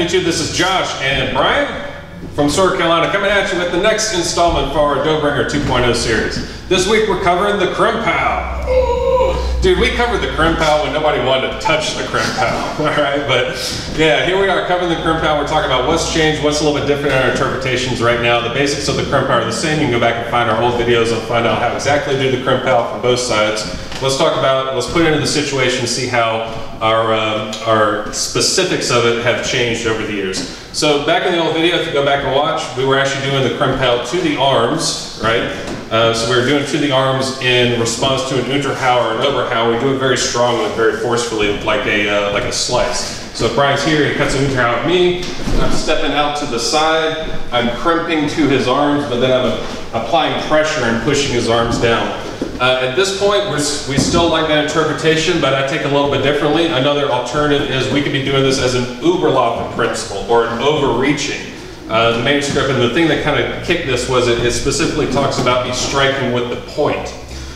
afternoon, YouTube. This is Josh and Brian from South Carolina coming at you with the next installment for our Doughbringer 2.0 series. This week we're covering the Krumphau. Dude, we covered the Krumphau when nobody wanted to touch the Krumphau, all right? But yeah, here we are covering the Krumphau. We're talking about what's changed, what's a little bit different in our interpretations right now. The basics of the Krumphau are the same. You can go back and find our old videos and find out how exactly to do the Krumphau from both sides. Let's put it into the situation, see how our specifics of it have changed over the years. So back in the old video, if you go back and watch, we were actually doing the Krumphau to the arms, right? So we were doing to the arms in response to an Unterhau or an Oberhau. We do it very strongly, very forcefully, like a slice. So if Brian's here, he cuts an Unterhau at me, I'm stepping out to the side, I'm crimping to his arms, but then I'm applying pressure and pushing his arms down. At this point, we still like that interpretation, but I take it a little bit differently. Another alternative is we could be doing this as an Überlaufen principle, or an overreaching. The manuscript, and the thing that kind of kicked this was it specifically talks about me striking with the point.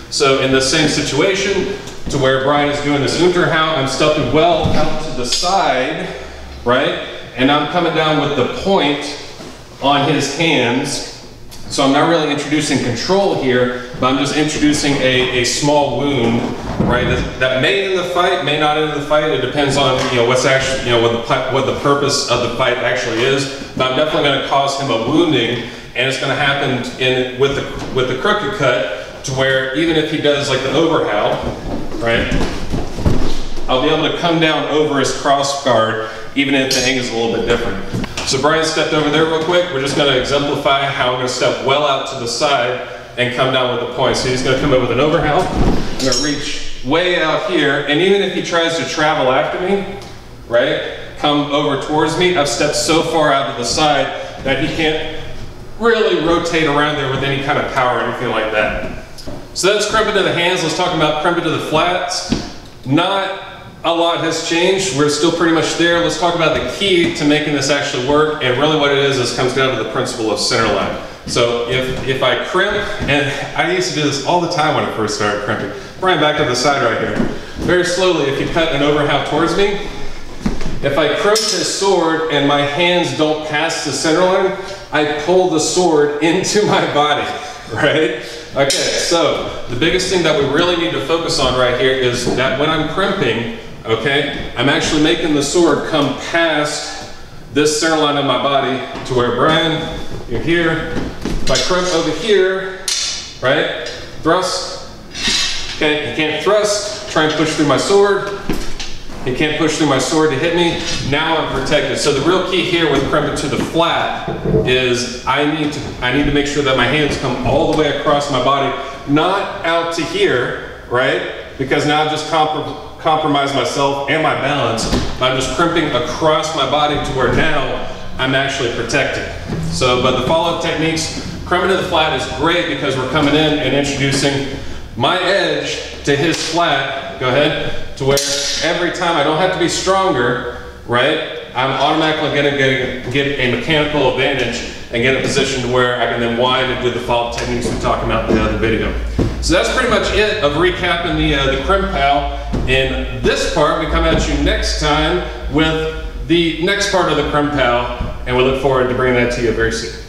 So in the same situation, to where Brian is doing this Unterhau, I'm stepping well out to the side, right? And I'm coming down with the point on his hands. So I'm not really introducing control here, but I'm just introducing a small wound, right? That may end the fight, may not end the fight. It depends on what's actually what the purpose of the fight actually is. But I'm definitely going to cause him a wounding, and it's going to happen with the crooked cut, to where even if he does like the Oberhau, right? I'll be able to come down over his cross guard, even if the angle is a little bit different. So Brian stepped over there real quick. We're just going to exemplify how I'm going to step well out to the side and come down with the point. So he's going to come in with an Oberhau. I'm going to reach way out here, and even if he tries to travel after me, right, come over towards me, I've stepped so far out to the side that he can't really rotate around there with any kind of power or anything like that. So that's crimping to the hands. Let's talk about crimping to the flats. Not a lot has changed. We're still pretty much there. Let's talk about the key to making this actually work. And really what it is comes down to the principle of center line. So if I crimp, and I used to do this all the time when I first started crimping. Brian, back to the side right here. Very slowly, if you cut an Overhau towards me, if I crimp his sword and my hands don't pass the center line, I pull the sword into my body, right? Okay, so the biggest thing that we really need to focus on right here is that when I'm crimping, okay, I'm actually making the sword come past this center line of my body to where Brian, you're here. If I crimp over here, right, thrust, okay, he can't thrust, try and push through my sword. He can't push through my sword to hit me. Now I'm protected. So the real key here with crimping to the flat is I need to make sure that my hands come all the way across my body, not out to here, right? Because now I've just compromised myself and my balance. I'm just crimping across my body to where now I'm actually protected. So, but the follow-up techniques, crimping to the flat is great because we're coming in and introducing my edge to his flat. Go ahead. To where every time I don't have to be stronger, right? I'm automatically going to get a mechanical advantage and get a position to where I can then wind and do the follow-up techniques we talked about in the other video. So that's pretty much it of recapping the Krumphau. In this part, we come at you next time with the next part of the Krumphau, and we look forward to bringing that to you very soon.